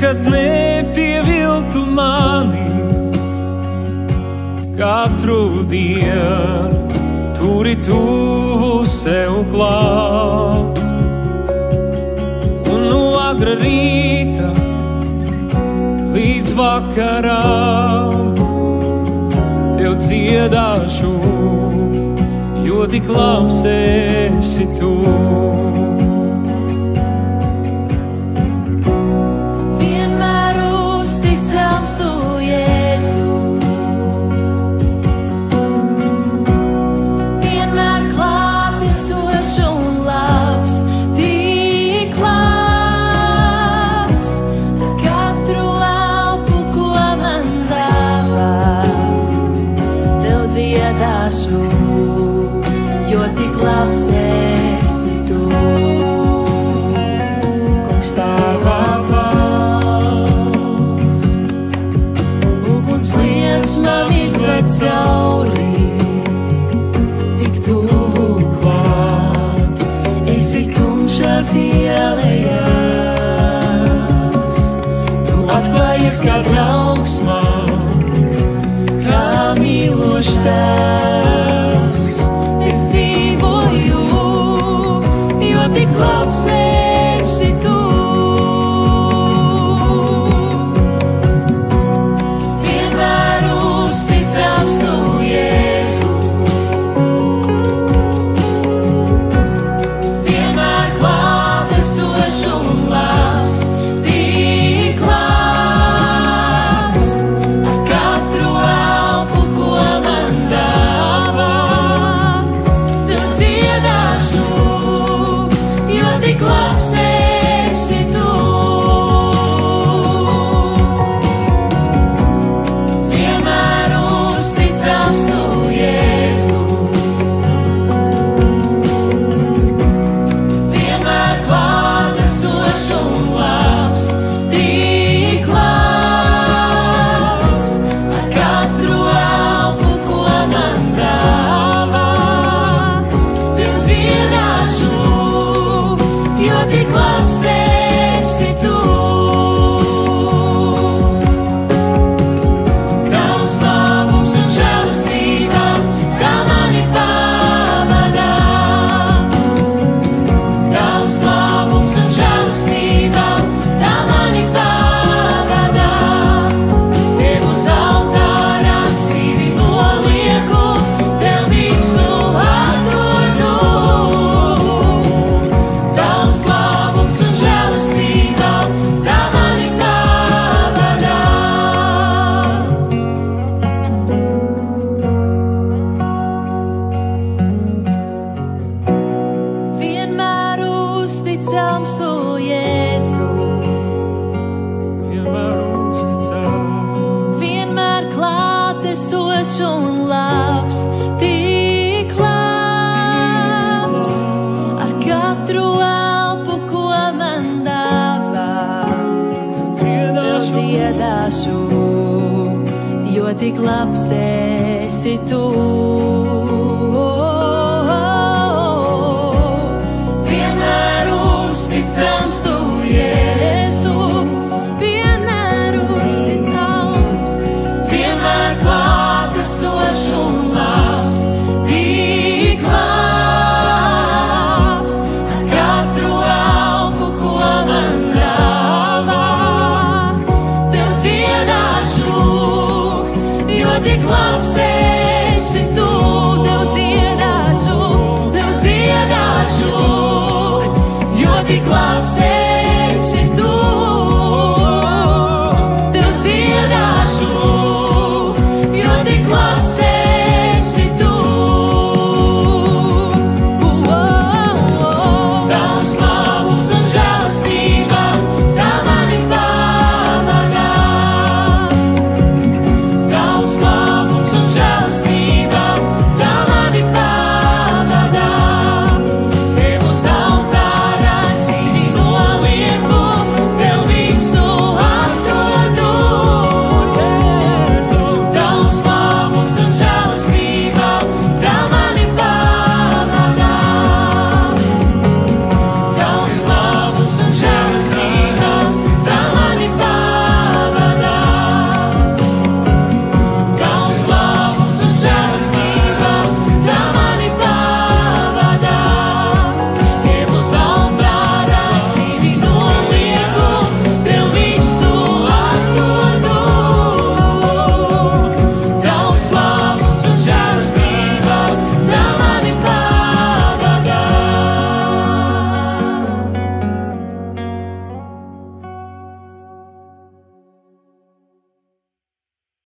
nekad nepieviltu mani. Katru dienu turi tuvu sev klāt. Un no agra rīta līdz vakaram tev dziedāšu, jo tik labs esi tu. Vienmēr uzticams tu, Jēzu. Vienmēr klātesošs un labs, tik labs. Katru elpu, ko man dāvā, tev dziedāšu, jo tik labs esi tu. Kungs, tava balss, uguns liesmām izved cauri, tik tuvu klāt, esi tumšās ielejās. Tu atklājies kā draugs man, kā mīlošs tēvs. Es dzīvoju, jo tik labs esi tu. Vienmēr uzticams tu, Jēzu. Vienmēr klātesošs un labs, tik labs. Ar katru elpu, ko man dāvā, tev dziedāšu, jo tik labs esi tu. Vienmēr uzticams tu, Jēzu. Vienmēr klātesošs un labs, tik labs. Ar katru elpu, ko man dāvā, tev dziedāšu, jo tik labs esi tu. Tavs labums un žēlastība, kā mani pavadā. Tavs labums un žēlastība, tā mani pavadā. Tev uz altāra dzīvi nolieku, tev visu atdodu. Tavs labums un žēlastība, tā mani pavadā. Vienmēr uzticams tu, Jēzu. Vienmēr uzticams, Vienmēr klātesošs un labs, tik labs. Ar katru elpu, ko man dāvā, tev dziedāšu, jo tik labs esi tu. Vienmēr uzticams tu, Jēzu. Vienmēr uzticams, vienmēr klātesošs un labs, tik labs. Ar katru elpu, ko man dāvā, tev dziedāšu, jo tik labs esi tu. Tev dziedāšu, jo tik labs esi.